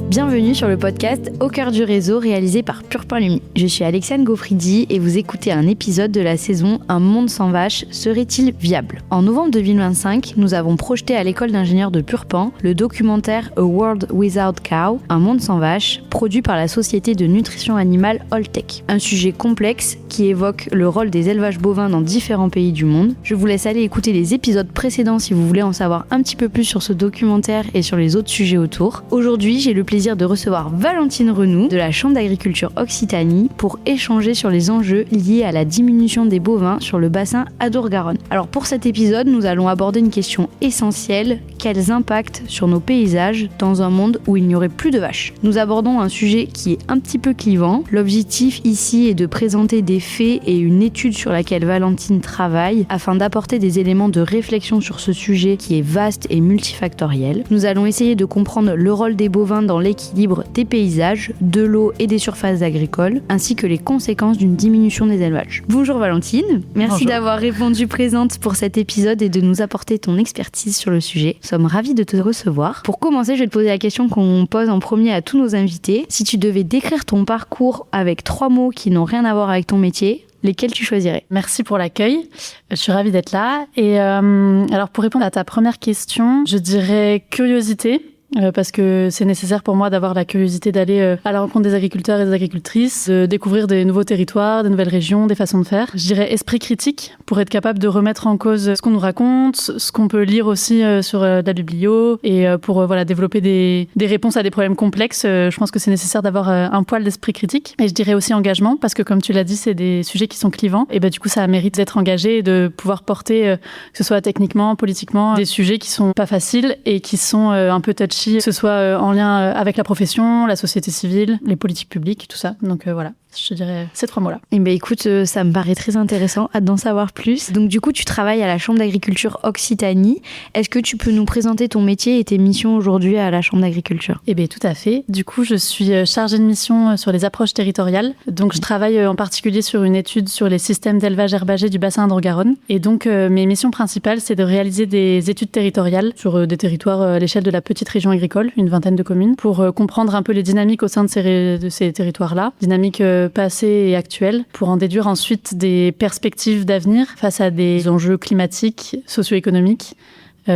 Bienvenue sur le podcast Au cœur du réseau réalisé par Purpan Lumi. Je suis Alexiane Gaufridi et vous écoutez un épisode de la saison Un monde sans vaches, serait-il viable ? En novembre 2025, nous avons projeté à l'école d'ingénieurs de Purpan le documentaire A World Without Cow, Un monde sans vaches, produit par la société de nutrition animale Alltech. Un sujet complexe qui évoque le rôle des élevages bovins dans différents pays du monde. Je vous laisse aller écouter les épisodes précédents si vous voulez en savoir un petit peu plus sur ce documentaire et sur les autres sujets autour. Aujourd'hui, j'ai le plaisir de recevoir Valentine Renoux de la Chambre d'agriculture Occitanie pour échanger sur les enjeux liés à la diminution des bovins sur le bassin Adour-Garonne. Alors pour cet épisode, nous allons aborder une question essentielle: quels impacts sur nos paysages dans un monde où il n'y aurait plus de vaches ? Nous abordons un sujet qui est un petit peu clivant. L'objectif ici est de présenter des faits et une étude sur laquelle Valentine travaille afin d'apporter des éléments de réflexion sur ce sujet qui est vaste et multifactoriel. Nous allons essayer de comprendre le rôle des bovins dans l'équilibre des paysages, de l'eau et des surfaces agricoles, ainsi que les conséquences d'une diminution des élevages. Bonjour Valentine, merci d'avoir répondu présente pour cet épisode et de nous apporter ton expertise sur le sujet. Nous sommes ravis de te recevoir. Pour commencer, je vais te poser la question qu'on pose en premier à tous nos invités. Si tu devais décrire ton parcours avec 3 mots qui n'ont rien à voir avec ton métier, lesquels tu choisirais ? Merci pour l'accueil, je suis ravie d'être là. Et alors pour répondre à ta première question, je dirais curiosité. Parce que c'est nécessaire pour moi d'avoir la curiosité d'aller à la rencontre des agriculteurs et des agricultrices, de découvrir des nouveaux territoires, des nouvelles régions, des façons de faire. Je dirais esprit critique, pour être capable de remettre en cause ce qu'on nous raconte, ce qu'on peut lire aussi sur la biblio, et pour développer des réponses à des problèmes complexes. Je pense que c'est nécessaire d'avoir un poil d'esprit critique. Et je dirais aussi engagement, parce que comme tu l'as dit, c'est des sujets qui sont clivants, et du coup ça mérite d'être engagé et de pouvoir porter, que ce soit techniquement, politiquement, des sujets qui sont pas faciles et qui sont un peu touchy, que ce soit en lien avec la profession, la société civile, les politiques publiques, tout ça. Donc voilà, je dirais ces 3 mots-là. Eh bien écoute, ça me paraît très intéressant, hâte d'en savoir plus. Donc du coup, tu travailles à la Chambre d'agriculture Occitanie. Est-ce que tu peux nous présenter ton métier et tes missions aujourd'hui à la Chambre d'agriculture ? Eh bien tout à fait. Du coup, je suis chargée de mission sur les approches territoriales. Donc je travaille en particulier sur une étude sur les systèmes d'élevage herbager du bassin Adour-Garonne. Et donc mes missions principales, c'est de réaliser des études territoriales sur des territoires à l'échelle de la petite région agricole, une 20aine de communes, pour comprendre un peu les dynamiques au sein de ces territoires-là, dynamiques passées et actuelles, pour en déduire ensuite des perspectives d'avenir face à des enjeux climatiques, socio-économiques,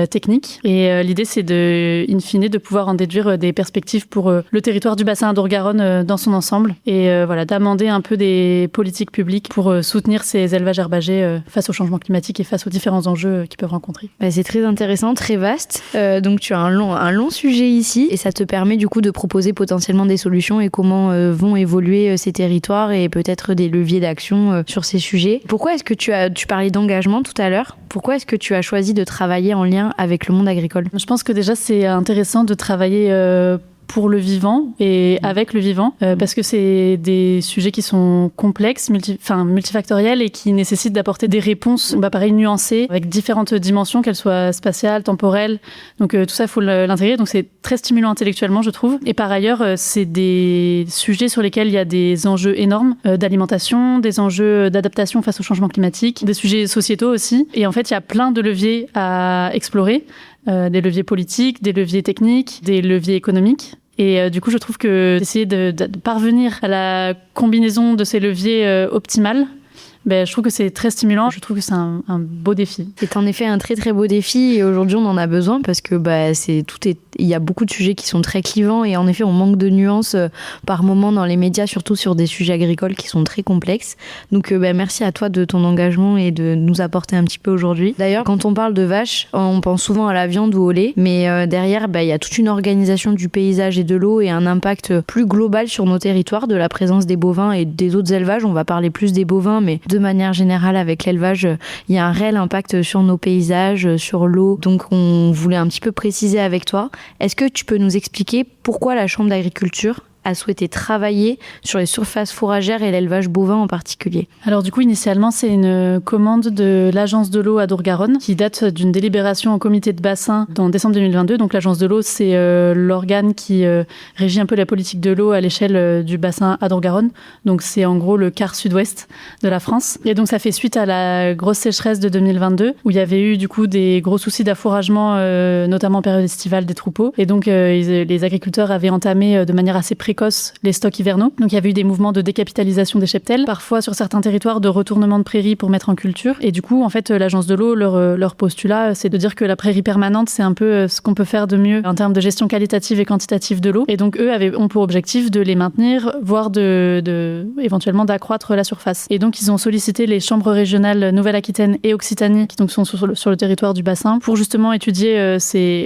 techniques. Et l'idée, c'est in fine, de pouvoir en déduire des perspectives pour le territoire du bassin Adour-Garonne dans son ensemble, et d'amender un peu des politiques publiques pour soutenir ces élevages herbagers face au changement climatique et face aux différents enjeux qu'ils peuvent rencontrer. C'est très intéressant, très vaste. Donc tu as un long sujet ici, et ça te permet du coup de proposer potentiellement des solutions et comment vont évoluer ces territoires et peut-être des leviers d'action sur ces sujets. Pourquoi est-ce que tu parlais d'engagement tout à l'heure ? Pourquoi est-ce que tu as choisi de travailler en lien avec le monde agricole ? Je pense que déjà c'est intéressant de travailler pour le vivant et avec le vivant, parce que c'est des sujets qui sont complexes, multifactoriels, et qui nécessitent d'apporter des réponses, pareil, nuancées, avec différentes dimensions, qu'elles soient spatiales, temporelles. Donc tout ça, il faut l'intégrer. Donc c'est très stimulant intellectuellement, je trouve. Et par ailleurs, c'est des sujets sur lesquels il y a des enjeux énormes d'alimentation, des enjeux d'adaptation face au changement climatique, des sujets sociétaux aussi. Et en fait, il y a plein de leviers à explorer. Des leviers politiques, des leviers techniques, des leviers économiques. Et du coup, je trouve que d'essayer de parvenir à la combinaison de ces leviers optimale, je trouve que c'est très stimulant. Je trouve que c'est un beau défi. C'est en effet un très très beau défi, et aujourd'hui on en a besoin parce que il y a beaucoup de sujets qui sont très clivants, et en effet on manque de nuances par moment dans les médias, surtout sur des sujets agricoles qui sont très complexes. Donc merci à toi de ton engagement et de nous apporter un petit peu aujourd'hui. D'ailleurs, quand on parle de vaches, on pense souvent à la viande ou au lait, mais derrière il y a toute une organisation du paysage et de l'eau et un impact plus global sur nos territoires de la présence des bovins et des autres élevages. On va parler plus des bovins, mais de manière générale, avec l'élevage, il y a un réel impact sur nos paysages, sur l'eau. Donc, on voulait un petit peu préciser avec toi. Est-ce que tu peux nous expliquer pourquoi la Chambre d'agriculture a souhaité travailler sur les surfaces fourragères et l'élevage bovin en particulier? Alors du coup, initialement, c'est une commande de l'Agence de l'eau à Dour-Garonne qui date d'une délibération au comité de bassin en décembre 2022. Donc l'Agence de l'eau, c'est l'organe qui régit un peu la politique de l'eau à l'échelle du bassin à Dour-Garonne. Donc c'est en gros le quart sud-ouest de la France. Et donc ça fait suite à la grosse sécheresse de 2022 où il y avait eu du coup des gros soucis d'affouragement, notamment en période estivale des troupeaux. Et donc les agriculteurs avaient entamé de manière assez précoce les stocks hivernaux. Donc il y avait eu des mouvements de décapitalisation des cheptels, parfois sur certains territoires de retournement de prairies pour mettre en culture. Et du coup, en fait, l'Agence de l'eau, leur postulat, c'est de dire que la prairie permanente, c'est un peu ce qu'on peut faire de mieux en termes de gestion qualitative et quantitative de l'eau. Et donc eux ont pour objectif de les maintenir, voire éventuellement d'accroître la surface. Et donc ils ont sollicité les chambres régionales Nouvelle-Aquitaine et Occitanie, qui donc sont sur le territoire du bassin, pour justement étudier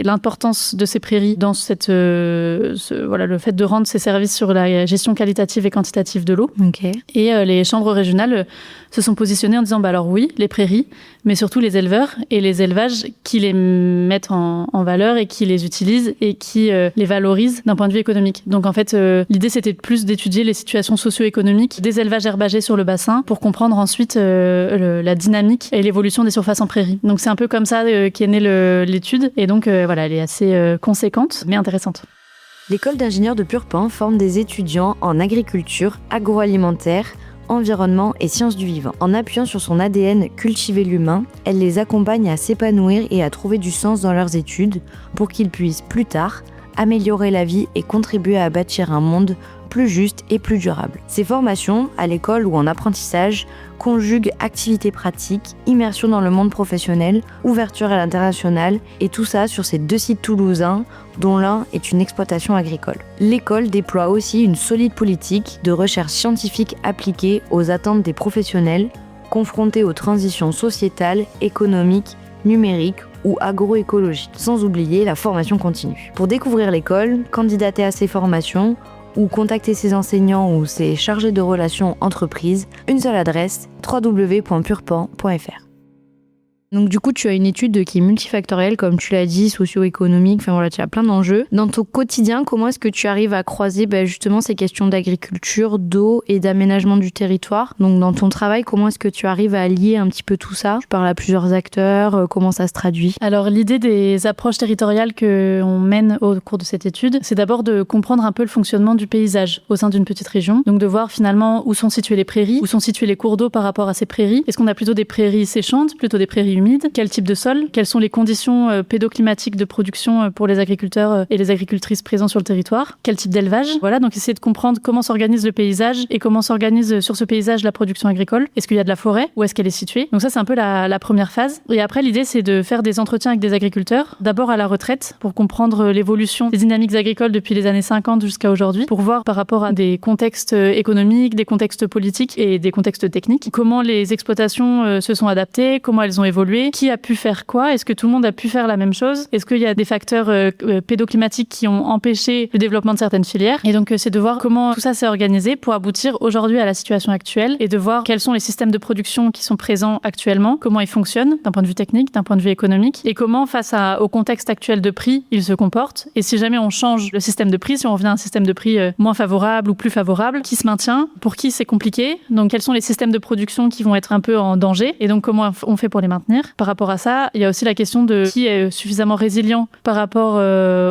l'importance de ces prairies dans le fait de rendre ces services sur la gestion qualitative et quantitative de l'eau. Okay. Et les chambres régionales se sont positionnées en disant alors oui, les prairies, mais surtout les éleveurs et les élevages qui les mettent en valeur et qui les utilisent et qui les valorisent d'un point de vue économique. Donc en fait, l'idée c'était plus d'étudier les situations socio-économiques des élevages herbagers sur le bassin pour comprendre ensuite la dynamique et l'évolution des surfaces en prairie. Donc c'est un peu comme ça qu'est née l'étude. Et donc elle est assez conséquente, mais intéressante. L'école d'ingénieurs de Purpan forme des étudiants en agriculture, agroalimentaire, environnement et sciences du vivant. En appuyant sur son ADN cultiver l'humain, elle les accompagne à s'épanouir et à trouver du sens dans leurs études pour qu'ils puissent plus tard améliorer la vie et contribuer à bâtir un monde plus juste et plus durable. Ces formations, à l'école ou en apprentissage, conjuguent activités pratiques, immersion dans le monde professionnel, ouverture à l'international, et tout ça sur ces 2 sites toulousains, dont l'un est une exploitation agricole. L'école déploie aussi une solide politique de recherche scientifique appliquée aux attentes des professionnels, confrontés aux transitions sociétales, économiques, numériques ou agroécologiques, sans oublier la formation continue. Pour découvrir l'école, candidater à ces formations ou contacter ses enseignants ou ses chargés de relations entreprises, une seule adresse, www.purpan.fr. Donc du coup, tu as une étude qui est multifactorielle, comme tu l'as dit, socio-économique, tu as plein d'enjeux. Dans ton quotidien, comment est-ce que tu arrives à croiser justement ces questions d'agriculture, d'eau et d'aménagement du territoire? Donc dans ton travail, comment est-ce que tu arrives à lier un petit peu tout ça? Tu parles à plusieurs acteurs, comment ça se traduit? Alors l'idée des approches territoriales qu'on mène au cours de cette étude, c'est d'abord de comprendre un peu le fonctionnement du paysage au sein d'une petite région. Donc de voir finalement où sont situées les prairies, où sont situés les cours d'eau par rapport à ces prairies. Est-ce qu'on a plutôt des prairies séchantes, plutôt des prairies humides? Quel type de sol? Quelles sont les conditions pédoclimatiques de production pour les agriculteurs et les agricultrices présents sur le territoire? Quel type d'élevage? Voilà, donc essayer de comprendre comment s'organise le paysage et comment s'organise sur ce paysage la production agricole. Est-ce qu'il y a de la forêt? Où est-ce qu'elle est située? Donc ça, c'est un peu la première phase. Et après, l'idée, c'est de faire des entretiens avec des agriculteurs, d'abord à la retraite, pour comprendre l'évolution des dynamiques agricoles depuis les années 50 jusqu'à aujourd'hui, pour voir par rapport à des contextes économiques, des contextes politiques et des contextes techniques, comment les exploitations se sont adaptées, comment elles ont évolué, qui a pu faire quoi? Est-ce que tout le monde a pu faire la même chose? Est-ce qu'il y a des facteurs pédoclimatiques qui ont empêché le développement de certaines filières? Et donc, c'est de voir comment tout ça s'est organisé pour aboutir aujourd'hui à la situation actuelle et de voir quels sont les systèmes de production qui sont présents actuellement, comment ils fonctionnent d'un point de vue technique, d'un point de vue économique, et comment, face au contexte actuel de prix, ils se comportent. Et si jamais on change le système de prix, si on revient à un système de prix moins favorable ou plus favorable, qui se maintient, pour qui c'est compliqué, donc quels sont les systèmes de production qui vont être un peu en danger, et donc comment on fait pour les maintenir. Par rapport à ça, il y a aussi la question de qui est suffisamment résilient par rapport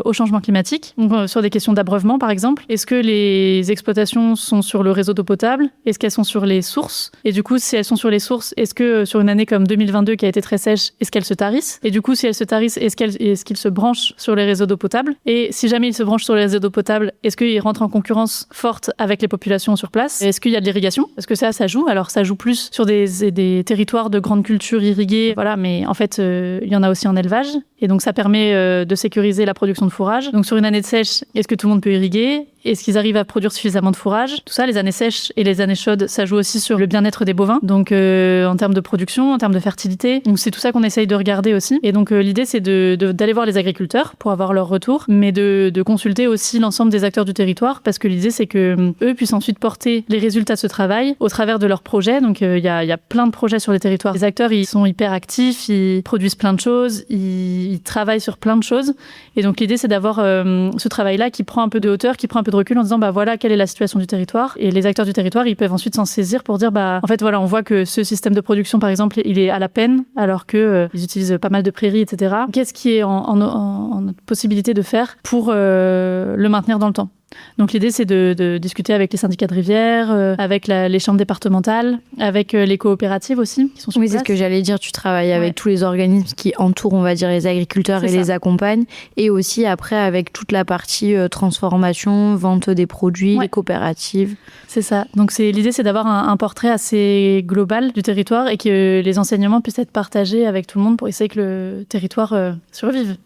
au changement climatique. Donc, sur des questions d'abreuvement, par exemple. Est-ce que les exploitations sont sur le réseau d'eau potable? Est-ce qu'elles sont sur les sources? Et du coup, si elles sont sur les sources, est-ce que sur une année comme 2022 qui a été très sèche, est-ce qu'elles se tarissent? Et du coup, si elles se tarissent, est-ce qu'ils se branchent sur les réseaux d'eau potable? Et si jamais ils se branchent sur les réseaux d'eau potable, est-ce qu'ils rentrent en concurrence forte avec les populations sur place? Est-ce qu'il y a de l'irrigation? Parce que ça joue. Alors, ça joue plus sur des territoires de grandes cultures irriguées, voilà, mais en fait, il y en a aussi en élevage. Et donc, ça permet de sécuriser la production de fourrage. Donc, sur une année de sèche, est-ce que tout le monde peut irriguer? Est-ce qu'ils arrivent à produire suffisamment de fourrage? Tout ça, les années sèches et les années chaudes, ça joue aussi sur le bien-être des bovins. Donc, en termes de production, en termes de fertilité. Donc, c'est tout ça qu'on essaye de regarder aussi. Et donc, l'idée, c'est d'aller voir les agriculteurs pour avoir leur retour, mais de consulter aussi l'ensemble des acteurs du territoire, parce que l'idée, c'est que eux puissent ensuite porter les résultats de ce travail au travers de leurs projets. Donc, il y a plein de projets sur les territoires. Les acteurs, ils sont hyper actifs, ils produisent plein de choses, ils travaillent sur plein de choses. Et donc, l'idée, c'est d'avoir ce travail-là qui prend un peu de hauteur, qui prend un peu de de recul en disant voilà quelle est la situation du territoire, et les acteurs du territoire ils peuvent ensuite s'en saisir pour dire en fait voilà, on voit que ce système de production par exemple il est à la peine alors que ils utilisent pas mal de prairies, etc. Qu'est-ce qui est en notre possibilité de faire pour le maintenir dans le temps? Donc l'idée c'est de discuter avec les syndicats de rivières, avec les chambres départementales, avec les coopératives aussi qui sont sur place. Oui, c'est ce que j'allais dire, tu travailles avec tous les organismes qui entourent, on va dire, les agriculteurs et les accompagnent, et aussi après avec toute la partie transformation, vente des produits, les coopératives. C'est ça. Donc l'idée c'est d'avoir un portrait assez global du territoire et que les enseignements puissent être partagés avec tout le monde pour essayer que le territoire survive.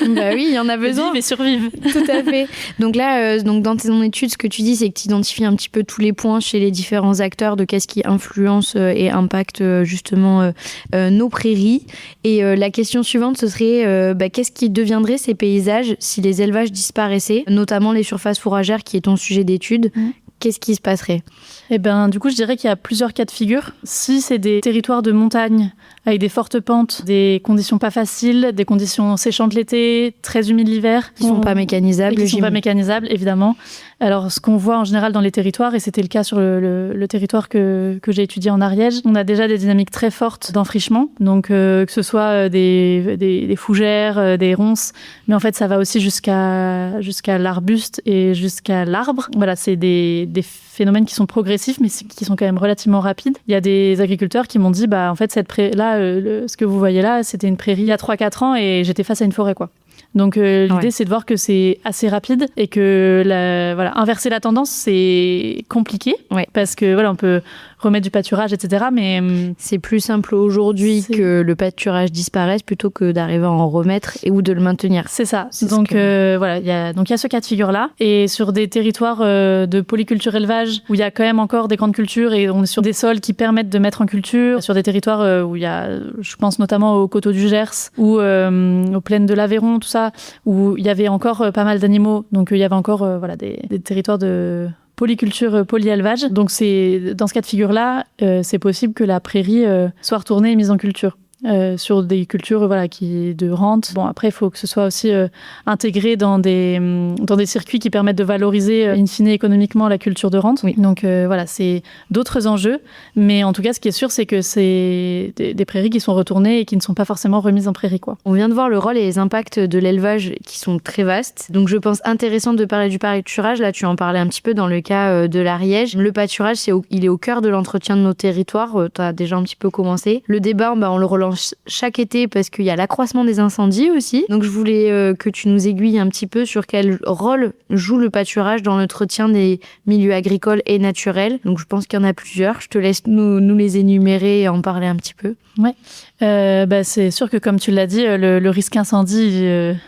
Bah oui, il y en a besoin. Vive et survive. Tout à fait. Donc là, dans ton étude, ce que tu dis, c'est que tu identifies un petit peu tous les points chez les différents acteurs de qu'est-ce qui influence et impacte justement nos prairies. Et la question suivante, ce serait qu'est-ce qui deviendrait ces paysages si les élevages disparaissaient, notamment les surfaces fourragères qui est ton sujet d'étude. Qu'est-ce qui se passerait? Du coup, je dirais qu'il y a plusieurs cas de figure. Si c'est des territoires de montagne avec des fortes pentes, des conditions pas faciles, des conditions séchantes l'été, très humides l'hiver. Qui sont pas mécanisables. Qui sont pas mécanisables, évidemment. Alors, ce qu'on voit en général dans les territoires, et c'était le cas sur le territoire que j'ai étudié en Ariège, on a déjà des dynamiques très fortes d'enfrichement. Donc, que ce soit des fougères, des ronces, mais en fait, ça va aussi jusqu'à l'arbuste et jusqu'à l'arbre. Voilà, c'est des phénomènes qui sont progressifs, mais qui sont quand même relativement rapides. Il y a des agriculteurs qui m'ont dit, en fait, ce que vous voyez là, c'était une prairie il y a 3-4 ans et j'étais face à une forêt, quoi. Donc l'idée c'est de voir que c'est assez rapide et que inverser la tendance c'est compliqué parce que on peut remettre du pâturage, etc. Mais c'est plus simple aujourd'hui que le pâturage disparaisse plutôt que d'arriver à en remettre ou de le maintenir. C'est ça. Donc il y a ce cas de figure là, et sur des territoires de polyculture élevage où il y a quand même encore des grandes cultures et on est sur des sols qui permettent de mettre en culture, sur des territoires où il y a, je pense notamment aux coteaux du Gers ou aux plaines de l'Aveyron, tout ça, où il y avait encore pas mal d'animaux. Donc il y avait encore des territoires de polyculture, polyélevage. Donc c'est dans ce cas de figure-là, c'est possible que la prairie soit retournée et mise en culture. Sur des cultures qui de rente. Bon, après il faut que ce soit aussi intégré dans des circuits qui permettent de valoriser in fine économiquement la culture de rente. Oui. Donc c'est d'autres enjeux, mais en tout cas ce qui est sûr c'est que c'est des prairies qui sont retournées et qui ne sont pas forcément remises en prairie, quoi. On vient de voir le rôle et les impacts de l'élevage qui sont très vastes. Donc je pense intéressant de parler du pâturage. Là tu en parlais un petit peu dans le cas de l'Ariège. Le pâturage il est au cœur de l'entretien de nos territoires. Tu as déjà un petit peu commencé. Le débat on le relance chaque été parce qu'il y a l'accroissement des incendies aussi. Donc je voulais que tu nous aiguilles un petit peu sur quel rôle joue le pâturage dans l'entretien des milieux agricoles et naturels. Donc je pense qu'il y en a plusieurs. Je te laisse nous les énumérer et en parler un petit peu. Ouais. C'est sûr que comme tu l'as dit, le risque incendie,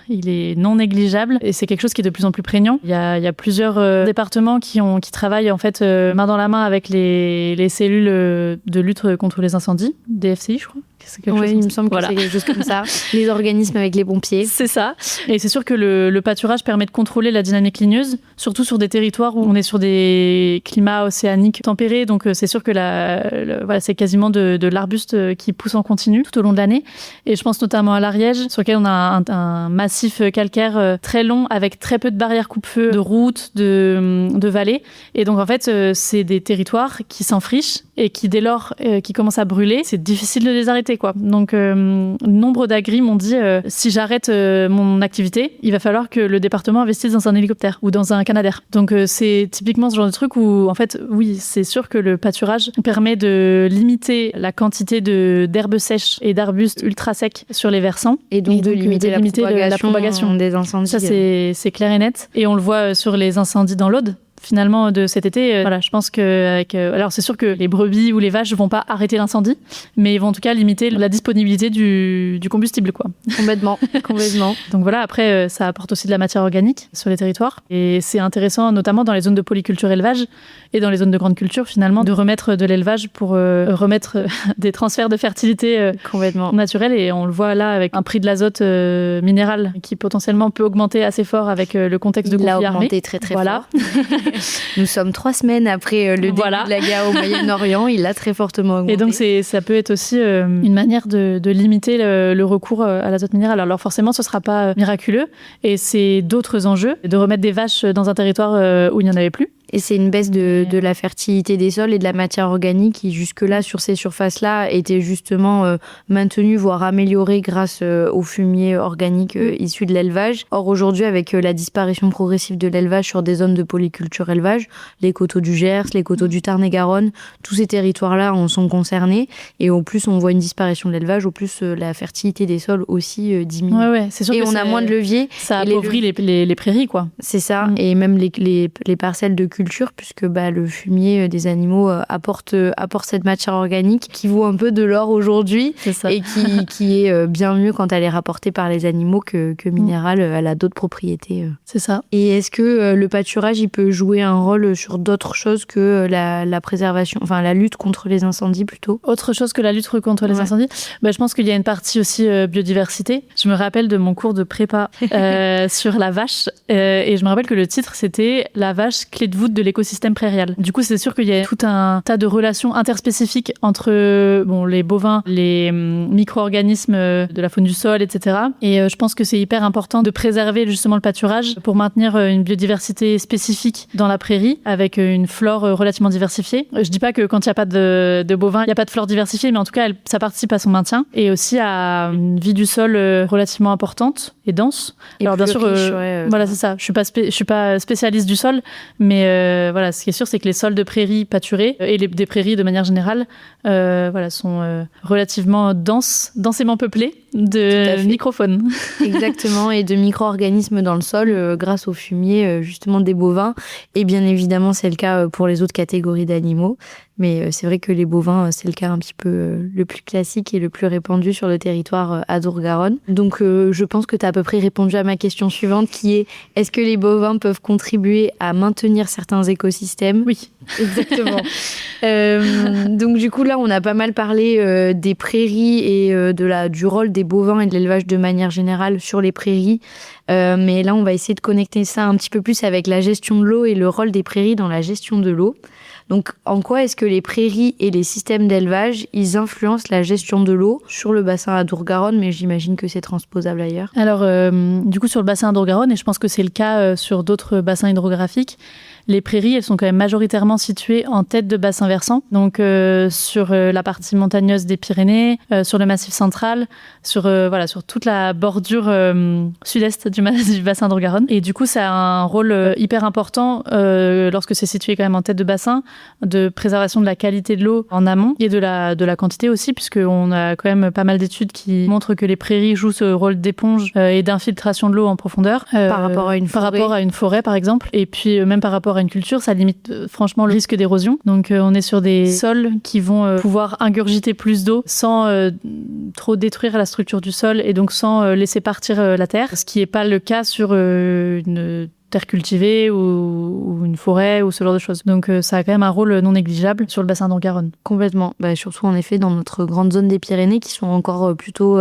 il est non négligeable et c'est quelque chose qui est de plus en plus prégnant. Il y a plusieurs départements qui travaillent en fait main dans la main avec les cellules de lutte contre les incendies, DFCI, je crois. Oui, il me semble que c'est quelque chose comme ça. Les organismes avec les pompiers. C'est ça. Et c'est sûr que le pâturage permet de contrôler la dynamique ligneuse, surtout sur des territoires où on est sur des climats océaniques tempérés. Donc c'est sûr que c'est quasiment de l'arbuste qui pousse en continu tout au long de l'année. Et je pense notamment à l'Ariège, sur lequel on a un massif calcaire très long avec très peu de barrières coupe-feu, de routes, de vallées. Et donc en fait, c'est des territoires qui s'enfrichent et qui dès lors qui commencent à brûler, c'est difficile de les arrêter, quoi. Donc nombre d'agris m'ont dit si j'arrête mon activité, il va falloir que le département investisse dans un hélicoptère ou dans un Canadair. Donc c'est typiquement ce genre de truc où en fait oui, c'est sûr que le pâturage permet de limiter la quantité d'herbes sèches et d'arbustes ultra secs sur les versants et donc de limiter la propagation des incendies. Ça c'est clair et net, et on le voit sur les incendies dans l'Aude. Finalement, de cet été, je pense que alors c'est sûr que les brebis ou les vaches vont pas arrêter l'incendie, mais ils vont en tout cas limiter la disponibilité du combustible, quoi. Complètement. Donc voilà, après, ça apporte aussi de la matière organique sur les territoires, et c'est intéressant, notamment dans les zones de polyculture élevage et dans les zones de grande culture, finalement, de remettre de l'élevage pour remettre des transferts de fertilité complètement naturels, et on le voit là avec un prix de l'azote minéral qui potentiellement peut augmenter assez fort avec le contexte de conflit armé. Il a augmenté très fort. Nous sommes 3 semaines après le début de la guerre au Moyen-Orient, il a très fortement augmenté. Et donc ça peut être aussi une manière de limiter le recours à l'azote minéral. Alors forcément, ce sera pas miraculeux, et c'est d'autres enjeux de remettre des vaches dans un territoire où il n'y en avait plus. Et c'est une baisse de la fertilité des sols et de la matière organique qui, jusque-là, sur ces surfaces-là, était justement maintenue, voire améliorée grâce aux fumiers organiques issus de l'élevage. Or, aujourd'hui, avec la disparition progressive de l'élevage sur des zones de polyculture élevage, les coteaux du Gers, les coteaux du Tarn-et-Garonne, tous ces territoires-là en sont concernés. Et au plus on voit une disparition de l'élevage, au plus la fertilité des sols aussi diminue. Ouais, c'est sûr. Et on a moins de leviers. Ça appauvrit les prairies, quoi. C'est ça. Et même les parcelles de culture, puisque le fumier des animaux apporte cette matière organique qui vaut un peu de l'or aujourd'hui et qui est bien mieux quand elle est rapportée par les animaux que minérale. Elle a d'autres propriétés. C'est ça. Et est-ce que le pâturage, il peut jouer un rôle sur d'autres choses que la préservation, enfin la lutte contre les incendies plutôt? Autre chose que la lutte contre les incendies, je pense qu'il y a une partie aussi biodiversité. Je me rappelle de mon cours de prépa sur la vache et je me rappelle que le titre c'était « La vache, clé de voûte de l'écosystème prairial ». Du coup, c'est sûr qu'il y a tout un tas de relations interspécifiques entre les bovins, les micro-organismes de la faune du sol, etc. Et je pense que c'est hyper important de préserver justement le pâturage pour maintenir une biodiversité spécifique dans la prairie avec une flore relativement diversifiée. Je dis pas que quand il n'y a pas de bovins, il n'y a pas de flore diversifiée, mais en tout cas, ça participe à son maintien et aussi à une vie du sol relativement importante et dense. Et alors bien sûr, voilà, c'est ça. Je suis pas spécialiste du sol, mais voilà, ce qui est sûr, c'est que les sols de prairies pâturées et des prairies de manière générale, sont relativement densément peuplées de microfaune. Exactement, et de micro-organismes dans le sol grâce au fumier justement des bovins. Et bien évidemment, c'est le cas pour les autres catégories d'animaux. Mais c'est vrai que les bovins, c'est le cas un petit peu le plus classique et le plus répandu sur le territoire Adour-Garonne. Donc je pense que tu as à peu près répondu à ma question suivante qui est: est-ce que les bovins peuvent contribuer à maintenir certains écosystèmes? Oui, exactement. Donc du coup là, on a pas mal parlé des prairies et du rôle des bovins et de l'élevage de manière générale sur les prairies. Mais là, on va essayer de connecter ça un petit peu plus avec la gestion de l'eau et le rôle des prairies dans la gestion de l'eau. Donc, en quoi est-ce que les prairies et les systèmes d'élevage, ils influencent la gestion de l'eau sur le bassin Adour-Garonne, mais j'imagine que c'est transposable ailleurs? Alors, du coup, sur le bassin Adour-Garonne, et je pense que c'est le cas sur d'autres bassins hydrographiques, les prairies, elles sont quand même majoritairement situées en tête de bassin versant, donc sur la partie montagneuse des Pyrénées, sur le Massif central, sur toute la bordure sud-est du bassin Adour-Garonne. Et du coup, ça a un rôle hyper important lorsque c'est situé quand même en tête de bassin, de préservation de la qualité de l'eau en amont et de la quantité aussi, puisqu'on a quand même pas mal d'études qui montrent que les prairies jouent ce rôle d'éponge et d'infiltration de l'eau en profondeur. Par rapport à une forêt, par exemple. Et puis même par rapport à une culture, ça limite franchement le risque d'érosion. Donc on est sur des sols qui vont pouvoir ingurgiter plus d'eau sans trop détruire la structure du sol et donc sans laisser partir la terre, ce qui n'est pas le cas sur une terre cultivée ou une forêt ou ce genre de choses. Donc ça a quand même un rôle non négligeable sur le bassin d'Adour-Garonne. Complètement. Surtout en effet dans notre grande zone des Pyrénées qui sont encore plutôt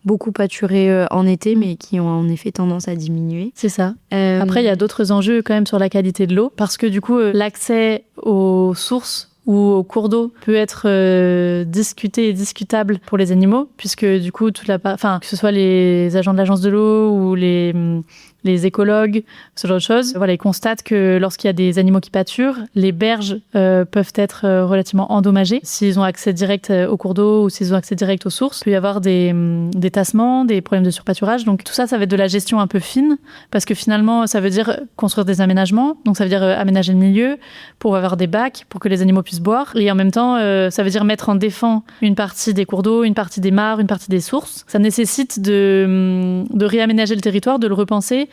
beaucoup pâturées en été mais qui ont en effet tendance à diminuer. C'est ça. Après il y a d'autres enjeux quand même sur la qualité de l'eau parce que du coup l'accès aux sources ou au cours d'eau peut être discuté et discutable pour les animaux puisque du coup que ce soit les agents de l'agence de l'eau ou les écologues, ce genre de choses. Voilà, ils constatent que lorsqu'il y a des animaux qui pâturent, les berges peuvent être relativement endommagées. S'ils ont accès direct au cours d'eau ou s'ils ont accès direct aux sources, il peut y avoir des tassements, des problèmes de surpâturage. Donc tout ça, ça va être de la gestion un peu fine parce que finalement, ça veut dire construire des aménagements. Donc ça veut dire aménager le milieu pour avoir des bacs, pour que les animaux puissent boire. Et en même temps, ça veut dire mettre en défend une partie des cours d'eau, une partie des mares, une partie des sources. Ça nécessite de réaménager le territoire, de le repenser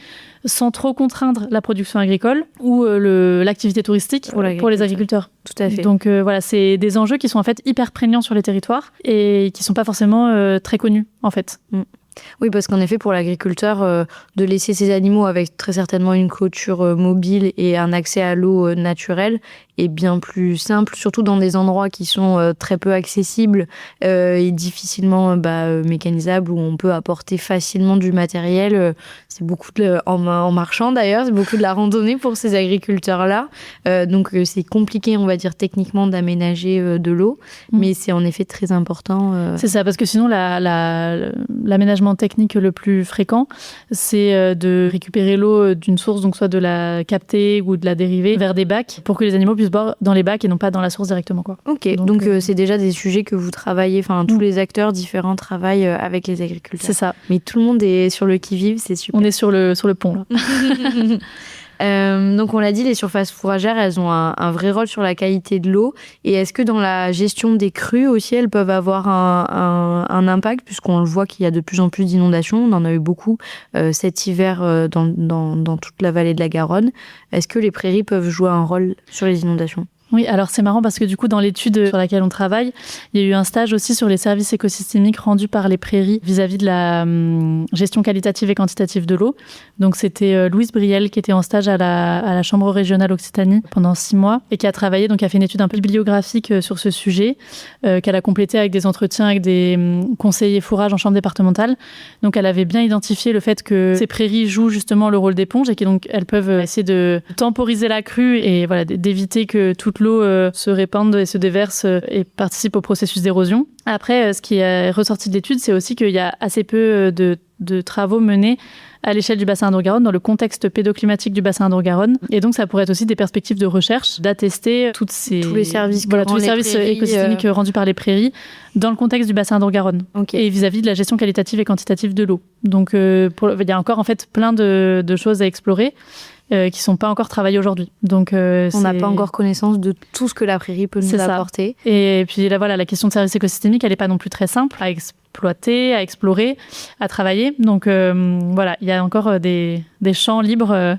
sans trop contraindre la production agricole ou l'activité touristique pour les agriculteurs. Tout à fait. Donc voilà, c'est des enjeux qui sont en fait hyper prégnants sur les territoires et qui sont pas forcément très connus en fait. Oui, parce qu'en effet, pour l'agriculteur, de laisser ses animaux avec très certainement une clôture mobile et un accès à l'eau naturelle est bien plus simple, surtout dans des endroits qui sont très peu accessibles et difficilement mécanisables, où on peut apporter facilement du matériel. C'est beaucoup en marchant d'ailleurs, c'est beaucoup de la randonnée pour ces agriculteurs-là. Donc c'est compliqué, on va dire, techniquement d'aménager de l'eau, mais c'est en effet très important. C'est ça, parce que sinon l'aménagement technique le plus fréquent, c'est de récupérer l'eau d'une source, donc soit de la capter ou de la dériver vers des bacs pour que les animaux puissent boire dans les bacs et non pas dans la source directement, quoi. Ok, donc c'est déjà des sujets que vous travaillez, enfin tous les acteurs différents travaillent avec les agriculteurs. C'est ça. Mais tout le monde est sur le qui-vive, c'est super. On est sur le pont, là. Donc on l'a dit, les surfaces fourragères, elles ont un vrai rôle sur la qualité de l'eau. Et est-ce que dans la gestion des crues aussi, elles peuvent avoir un impact, puisqu'on le voit qu'il y a de plus en plus d'inondations. On en a eu beaucoup cet hiver dans toute la vallée de la Garonne. Est-ce que les prairies peuvent jouer un rôle sur les inondations ? Oui, alors c'est marrant parce que du coup, dans l'étude sur laquelle on travaille, il y a eu un stage aussi sur les services écosystémiques rendus par les prairies vis-à-vis de la gestion qualitative et quantitative de l'eau. Donc c'était Louise Briel qui était en stage à la Chambre régionale Occitanie pendant 6 mois et qui a travaillé, donc a fait une étude un peu bibliographique sur ce sujet, qu'elle a complété avec des entretiens avec des conseillers fourrage en chambre départementale. Donc elle avait bien identifié le fait que ces prairies jouent justement le rôle d'éponge et que donc elles peuvent essayer de temporiser la crue et voilà, d'éviter que toute l'eau se répande et se déverse et participe au processus d'érosion. Après, ce qui est ressorti de l'étude, c'est aussi qu'il y a assez peu de travaux menés à l'échelle du bassin Indre-Garonne, dans le contexte pédoclimatique du bassin Indre-Garonne. Et donc, ça pourrait être aussi des perspectives de recherche, d'attester tous les services écosystémiques rendus par les prairies dans le contexte du bassin Indre-Garonne. Okay. Et vis-à-vis de la gestion qualitative et quantitative de l'eau. Donc, il y a encore en fait plein de choses à explorer. Qui sont pas encore travaillés aujourd'hui. Donc on n'a pas encore connaissance de tout ce que la prairie peut nous apporter. Et puis là voilà, la question de service écosystémique, elle est pas non plus très simple à exploiter, à explorer, à travailler. Donc voilà, il y a encore des champs libres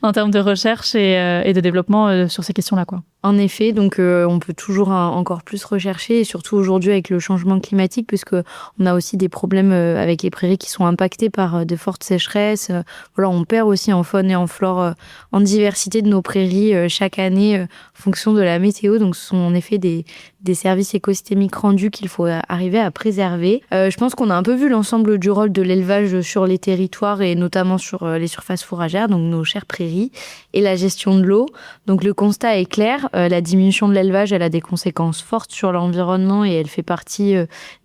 en termes de recherche et de développement sur ces questions-là, quoi. En effet, donc on peut toujours encore plus rechercher, et surtout aujourd'hui avec le changement climatique, puisque on a aussi des problèmes avec les prairies qui sont impactées par de fortes sécheresses. Voilà, on perd aussi en faune et en flore, en diversité de nos prairies chaque année en fonction de la météo. Donc ce sont en effet des services écosystémiques rendus qu'il faut arriver à préserver. Je pense qu'on a un peu vu l'ensemble du rôle de l'élevage sur les territoires et notamment sur les surfaces fourragères, donc nos chères prairies, et la gestion de l'eau. Donc le constat est clair, la diminution de l'élevage, elle a des conséquences fortes sur l'environnement et elle fait partie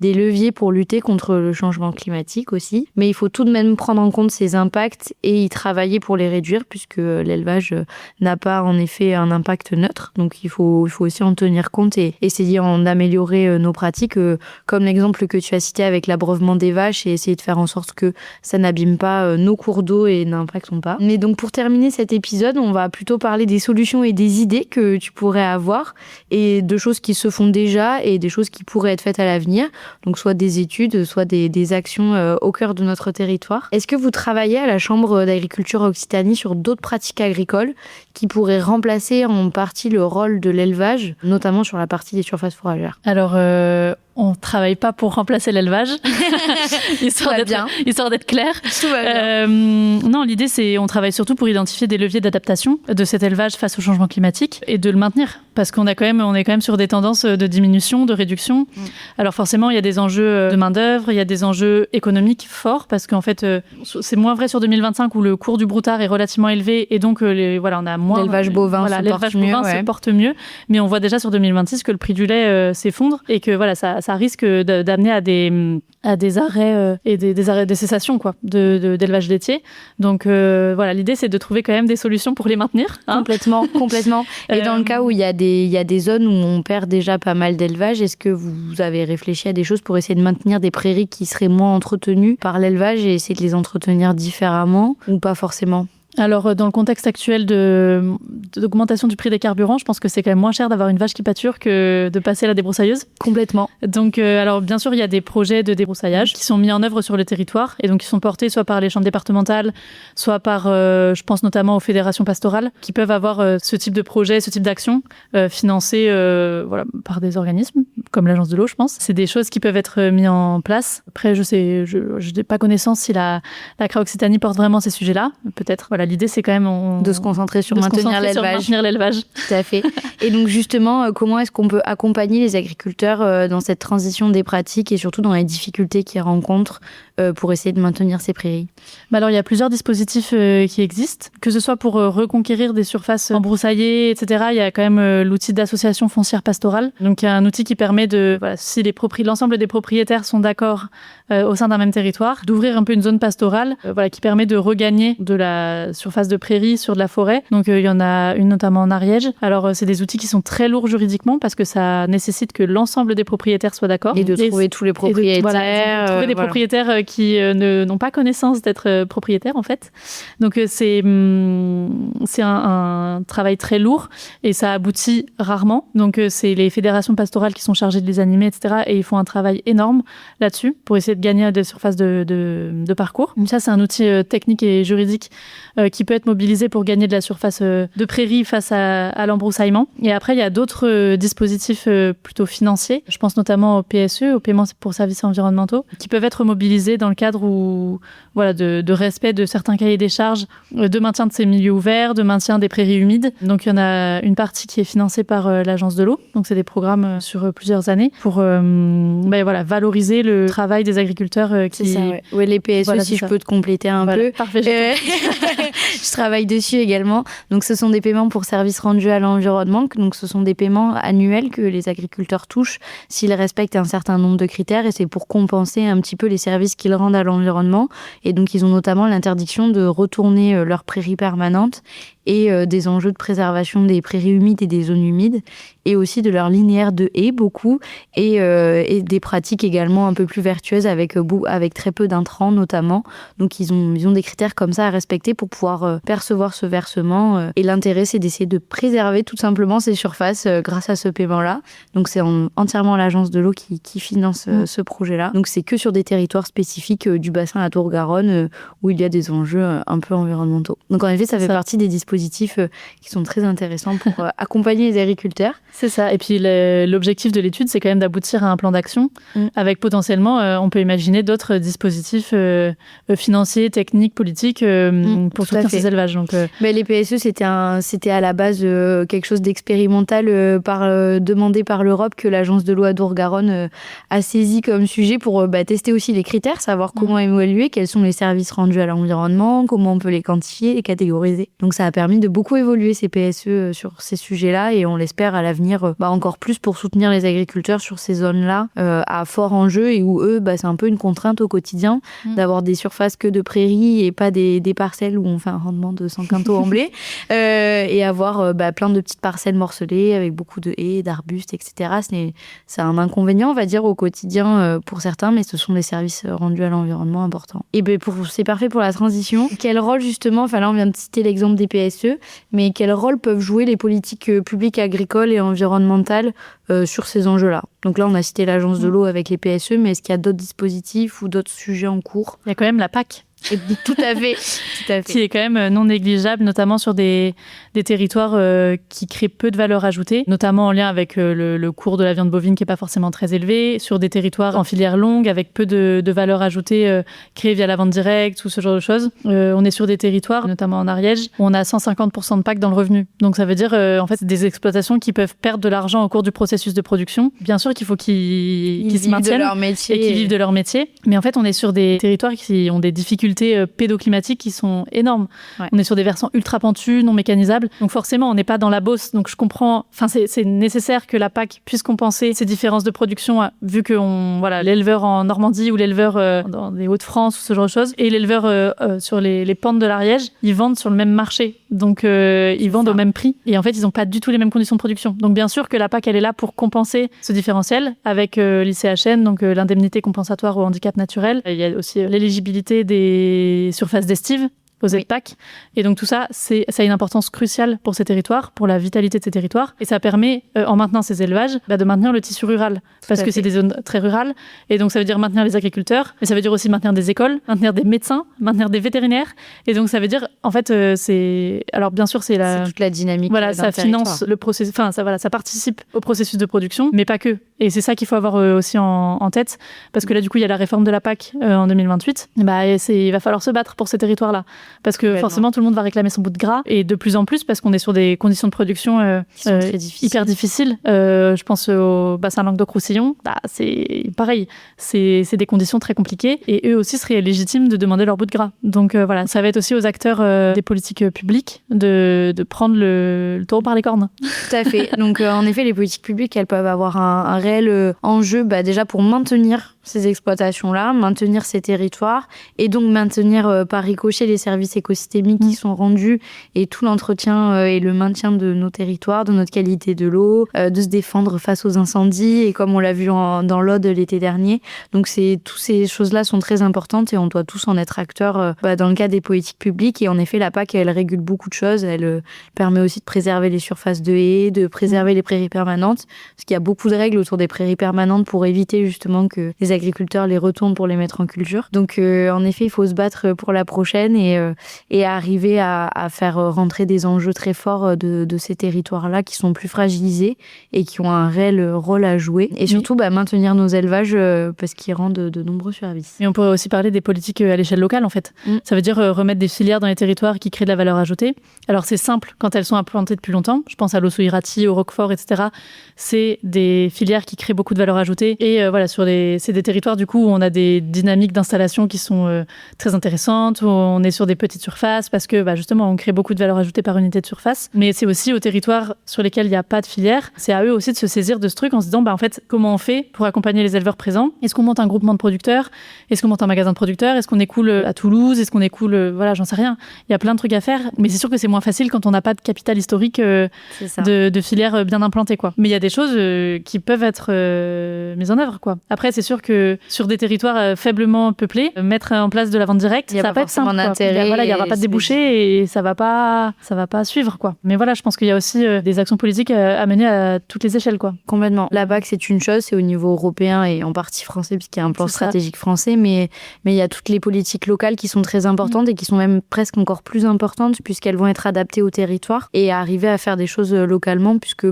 des leviers pour lutter contre le changement climatique aussi. Mais il faut tout de même prendre en compte ces impacts et y travailler pour les réduire, puisque l'élevage n'a pas en effet un impact neutre. Donc il faut aussi en tenir compte et essayer d'améliorer nos pratiques, comme l'exemple que tu as cité avec l'abreuvement des vaches, et essayer de faire en sorte que ça n'abîme pas nos cours d'eau et n'impactons pas. Mais donc pour terminer cet épisode, on va plutôt parler des solutions et des idées que tu pourrais avoir, et de choses qui se font déjà et des choses qui pourraient être faites à l'avenir. Donc soit des études, soit des actions au cœur de notre territoire. Est-ce que vous travaillez à la Chambre d'agriculture Occitanie sur d'autres pratiques agricoles qui pourraient remplacer en partie le rôle de l'élevage, notamment sur la partie des surfaces fourragères? Alors, on travaille pas pour remplacer l'élevage, histoire d'être clair. Tout va bien. Non, l'idée c'est on travaille surtout pour identifier des leviers d'adaptation de cet élevage face au changement climatique et de le maintenir, parce qu'on est quand même sur des tendances de diminution, de réduction. Alors forcément, il y a des enjeux de main d'œuvre, il y a des enjeux économiques forts, parce qu'en fait, c'est moins vrai sur 2025 où le cours du broutard est relativement élevé et donc on a moins l'élevage bovin se porte mieux, mais on voit déjà sur 2026 que le prix du lait s'effondre et que ça risque d'amener à des arrêts et des arrêts de cessation d'élevage laitier. Donc l'idée c'est de trouver quand même des solutions pour les maintenir. Complètement. Et dans le cas où il y a des zones où on perd déjà pas mal d'élevage, est-ce que vous avez réfléchi à des choses pour essayer de maintenir des prairies qui seraient moins entretenues par l'élevage et essayer de les entretenir différemment, ou pas forcément ? Alors, dans le contexte actuel d'augmentation du prix des carburants, je pense que c'est quand même moins cher d'avoir une vache qui pâture que de passer à la débroussailleuse. Complètement. Donc, alors bien sûr, il y a des projets de débroussaillage qui sont mis en œuvre sur le territoire et donc qui sont portés soit par les chambres départementales, soit par, je pense notamment aux fédérations pastorales, qui peuvent avoir ce type de projet, ce type d'action financé par des organismes comme l'Agence de l'eau, je pense. C'est des choses qui peuvent être mises en place. Après, je n'ai pas connaissance si la CRA Occitanie porte vraiment ces sujets-là. Peut-être. Voilà, l'idée, c'est quand même de se concentrer sur maintenir l'élevage. Tout à fait. Et donc justement, comment est-ce qu'on peut accompagner les agriculteurs dans cette transition des pratiques et surtout dans les difficultés qu'ils rencontrent pour essayer de maintenir ces prairies? Alors, il y a plusieurs dispositifs qui existent, que ce soit pour reconquérir des surfaces embroussaillées, etc. Il y a quand même l'outil d'association foncière pastorale. Donc, il y a un outil qui permet si l'ensemble des propriétaires sont d'accord au sein d'un même territoire, d'ouvrir un peu une zone pastorale qui permet de regagner de la surface de prairie sur de la forêt. Donc, il y en a une notamment en Ariège. Alors, c'est des outils qui sont très lourds juridiquement parce que ça nécessite que l'ensemble des propriétaires soient d'accord. Et de trouver tous les propriétaires. Trouver des propriétaires qui n'ont pas connaissance d'être propriétaires, en fait. Donc, c'est un travail très lourd et ça aboutit rarement. Donc, c'est les fédérations pastorales qui sont chargées de les animer, etc. Et ils font un travail énorme là-dessus pour essayer de gagner des surfaces de parcours. Donc ça, c'est un outil technique et juridique qui peut être mobilisé pour gagner de la surface de prairie face à l'embroussaillement. Et après, il y a d'autres dispositifs plutôt financiers. Je pense notamment au PSE, au paiement pour services environnementaux, qui peuvent être mobilisés dans le cadre de respect de certains cahiers des charges, de maintien de ces milieux ouverts, de maintien des prairies humides. Donc, il y en a une partie qui est financée par l'Agence de l'eau. Donc, c'est des programmes sur plusieurs années pour valoriser le travail des agriculteurs qui... C'est ça, ouais. Ouais, les PSE, si je peux te compléter un peu. Parfait. Je travaille dessus également. Donc, ce sont des paiements pour services rendus à l'environnement. Donc, ce sont des paiements annuels que les agriculteurs touchent s'ils respectent un certain nombre de critères. Et c'est pour compenser un petit peu les services qu'ils rendent à l'environnement. Et donc, ils ont notamment l'interdiction de retourner leurs prairies permanentes et des enjeux de préservation des prairies humides et des zones humides, et aussi de leur linéaire de haies, beaucoup, et des pratiques également un peu plus vertueuses avec très peu d'intrants notamment. Donc ils ont des critères comme ça à respecter pour pouvoir percevoir ce versement. Et l'intérêt, c'est d'essayer de préserver tout simplement ces surfaces grâce à ce paiement-là. Donc c'est entièrement l'Agence de l'eau qui finance ce projet-là. Donc c'est que sur des territoires spécifiques du bassin à Tour-Garonne où il y a des enjeux un peu environnementaux. Donc en effet, ça fait partie des dispositifs qui sont très intéressants pour accompagner les agriculteurs. C'est ça. Et puis l'objectif de l'étude, c'est quand même d'aboutir à un plan d'action avec potentiellement, on peut imaginer d'autres dispositifs financiers, techniques, politiques pour soutenir ces élevages. Donc, Mais les PSE, c'était à la base quelque chose d'expérimental demandé par l'Europe que l'Agence de l'eau à Tour-Garonne a saisi comme sujet pour tester aussi les critères, savoir comment évaluer, quels sont les services rendus à l'environnement, comment on peut les quantifier et catégoriser. Donc ça a permis de beaucoup évoluer ces PSE sur ces sujets-là et on l'espère à l'avenir encore plus pour soutenir les agriculteurs sur ces zones-là à fort enjeu et où eux, c'est un peu une contrainte au quotidien d'avoir des surfaces que de prairies et pas des parcelles où on fait un rendement de 100 quintaux en blé et avoir plein de petites parcelles morcelées avec beaucoup de haies, d'arbustes, etc. C'est un inconvénient, on va dire, au quotidien pour certains, mais ce sont des services rendus à l'environnement importants. Et c'est parfait pour la transition. Quel rôle justement, là on vient de citer l'exemple des PSE, mais quel rôle peuvent jouer les politiques publiques agricoles et environnementales sur ces enjeux-là? Donc là, on a cité l'Agence de l'eau avec les PSE, mais est-ce qu'il y a d'autres dispositifs ou d'autres sujets en cours? Il y a quand même la PAC. Tout à fait. Qui est quand même non négligeable, notamment sur des territoires qui créent peu de valeur ajoutée, notamment en lien avec le cours de la viande bovine qui n'est pas forcément très élevé, sur des territoires en filière longue avec peu de valeur ajoutée créée via la vente directe ou ce genre de choses. On est sur des territoires, notamment en Ariège, où on a 150% de PAC dans le revenu. Donc ça veut dire en fait des exploitations qui peuvent perdre de l'argent au cours du processus de production. Bien sûr qu'il faut qu'ils se maintiennent et qu'ils vivent de leur métier. Mais en fait, on est sur des territoires qui ont des difficultés pédoclimatiques qui sont énormes. Ouais. On est sur des versants ultra pentus, non mécanisables. Donc forcément, on n'est pas dans la Beauce. Donc je comprends, c'est nécessaire que la PAC puisse compenser ces différences de production, vu que l'éleveur en Normandie ou l'éleveur dans les Hauts-de-France ou ce genre de choses, et l'éleveur sur les pentes de l'Ariège, ils vendent sur le même marché. Donc ils vendent au même prix. Et en fait, ils n'ont pas du tout les mêmes conditions de production. Donc bien sûr que la PAC, elle est là pour compenser ce différentiel avec l'ICHN, donc l'indemnité compensatoire au handicap naturel. Il y a aussi l'éligibilité des surfaces d'estive aux aides PAC. Et donc tout ça, ça a une importance cruciale pour ces territoires, pour la vitalité de ces territoires. Et ça permet, en maintenant ces élevages, de maintenir le tissu rural. Parce que c'est des zones très rurales. Et donc ça veut dire maintenir les agriculteurs, mais ça veut dire aussi maintenir des écoles, maintenir des médecins, maintenir des vétérinaires. Et donc ça veut dire, en fait, alors bien sûr, c'est toute la dynamique. Voilà, ça finance le processus, ça participe au processus de production, mais pas que. Et c'est ça qu'il faut avoir aussi en tête, parce que là, du coup, il y a la réforme de la PAC en 2028. Il va falloir se battre pour ces territoires-là, parce que forcément, tout le monde va réclamer son bout de gras, et de plus en plus, parce qu'on est sur des conditions de production hyper difficiles. Je pense au bassin Languedoc-Roussillon. C'est pareil, c'est des conditions très compliquées, et eux aussi seraient légitimes de demander leur bout de gras. Donc voilà, ça va être aussi aux acteurs des politiques publiques de prendre le taureau par les cornes. Tout à fait. Donc en effet, les politiques publiques, elles peuvent avoir un réel enjeu déjà pour maintenir ces exploitations-là, maintenir ces territoires et donc maintenir par ricochet les services écosystémiques qui sont rendus et tout l'entretien et le maintien de nos territoires, de notre qualité de l'eau, de se défendre face aux incendies et comme on l'a vu dans l'Aude l'été dernier. Donc toutes ces choses-là sont très importantes et on doit tous en être acteurs dans le cadre des politiques publiques. Et en effet, la PAC, elle régule beaucoup de choses. Elle permet aussi de préserver les surfaces de haies, de préserver les prairies permanentes, parce qu'il y a beaucoup de règles autour des prairies permanentes pour éviter justement que les agriculteurs les retournent pour les mettre en culture. Donc en effet, il faut se battre pour la prochaine et arriver à faire rentrer des enjeux très forts de ces territoires-là qui sont plus fragilisés et qui ont un réel rôle à jouer. Et surtout maintenir nos élevages parce qu'ils rendent de nombreux services. Et on pourrait aussi parler des politiques à l'échelle locale en fait. Ça veut dire remettre des filières dans les territoires qui créent de la valeur ajoutée. Alors c'est simple quand elles sont implantées depuis longtemps. Je pense à l'Ossau-Iraty, au Roquefort, etc. C'est des filières qui créent beaucoup de valeur ajoutée. Et voilà, c'est des territoires du coup où on a des dynamiques d'installation qui sont très intéressantes, où on est sur des petites surfaces parce que justement on crée beaucoup de valeur ajoutée par unité de surface. Mais c'est aussi aux territoires sur lesquels il n'y a pas de filière. C'est à eux aussi de se saisir de ce truc en se disant en fait comment on fait pour accompagner les éleveurs présents. Est-ce qu'on monte un groupement de producteurs? Est-ce qu'on monte un magasin de producteurs? Est-ce qu'on écoule à Toulouse? Est-ce qu'on écoule voilà, j'en sais rien. Il y a plein de trucs à faire, mais c'est sûr que c'est moins facile quand on n'a pas de capital historique de filières bien implantées quoi. Mais il y a des choses qui peuvent être mises en œuvre quoi. Après c'est sûr que sur des territoires faiblement peuplés, mettre en place de la vente directe, ça va pas être simple. Il y aura pas de débouchés et ça va pas suivre quoi. Mais voilà, je pense qu'il y a aussi des actions politiques à mener à toutes les échelles quoi. Complètement. La PAC c'est une chose, c'est au niveau européen et en partie français puisqu'il y a un plan stratégique français, mais il y a toutes les politiques locales qui sont très importantes et qui sont même presque encore plus importantes puisqu'elles vont être adaptées au territoire et arriver à faire des choses localement puisque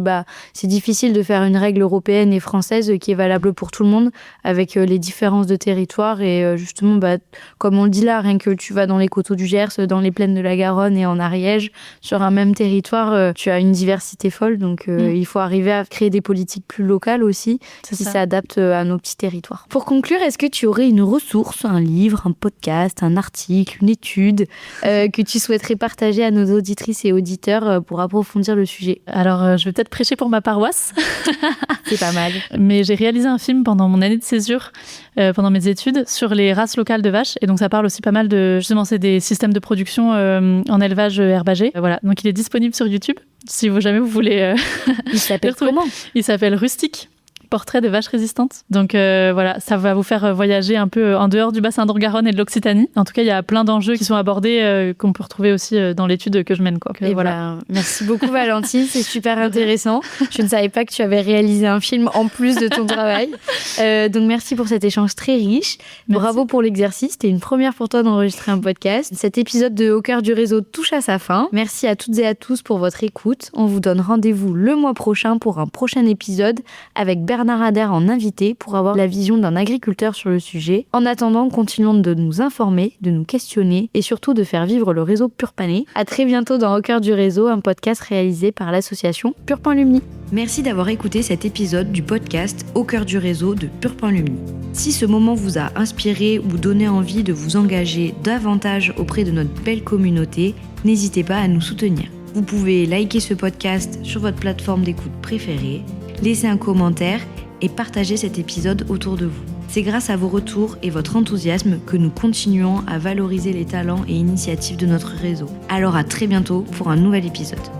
c'est difficile de faire une règle européenne et française qui est valable pour tout le monde avec les différences de territoire et justement comme on le dit là, rien que tu vas dans les coteaux du Gers, dans les plaines de la Garonne et en Ariège, sur un même territoire, tu as une diversité folle donc il faut arriver à créer des politiques plus locales aussi qui s'adaptent à nos petits territoires. Pour conclure, est-ce que tu aurais une ressource, un livre, un podcast, un article, une étude que tu souhaiterais partager à nos auditrices et auditeurs pour approfondir le sujet? Alors, je vais peut-être prêcher pour ma paroisse. C'est pas mal. Mais j'ai réalisé un film pendant mon année de césure, pendant mes études, sur les races locales de vaches. Et donc, ça parle aussi pas mal de... Justement, c'est des systèmes de production en élevage herbagé. Voilà. Donc, il est disponible sur YouTube, si jamais vous voulez... Il s'appelle comment? Il s'appelle Rustique. Portrait de vaches résistantes. Donc voilà, ça va vous faire voyager un peu en dehors du bassin d'Orgaronne et de l'Occitanie. En tout cas, il y a plein d'enjeux qui sont abordés qu'on peut retrouver aussi dans l'étude que je mène. Et voilà. Merci beaucoup Valentine, c'est super intéressant. Je ne savais pas que tu avais réalisé un film en plus de ton travail. Donc merci pour cet échange très riche. Merci. Bravo pour l'exercice, c'était une première pour toi d'enregistrer un podcast. Cet épisode de Au cœur du réseau touche à sa fin. Merci à toutes et à tous pour votre écoute. On vous donne rendez-vous le mois prochain pour un prochain épisode avec Bernard Adair en invité pour avoir la vision d'un agriculteur sur le sujet. En attendant, continuons de nous informer, de nous questionner et surtout de faire vivre le réseau Purpané. À très bientôt dans Au cœur du réseau, un podcast réalisé par l'association Pur.Lumni. Merci d'avoir écouté cet épisode du podcast Au cœur du réseau de Pur.Lumni. Si ce moment vous a inspiré ou donné envie de vous engager davantage auprès de notre belle communauté, n'hésitez pas à nous soutenir. Vous pouvez liker ce podcast sur votre plateforme d'écoute préférée, laisser un commentaire et partager cet épisode autour de vous. C'est grâce à vos retours et votre enthousiasme que nous continuons à valoriser les talents et initiatives de notre réseau. Alors à très bientôt pour un nouvel épisode.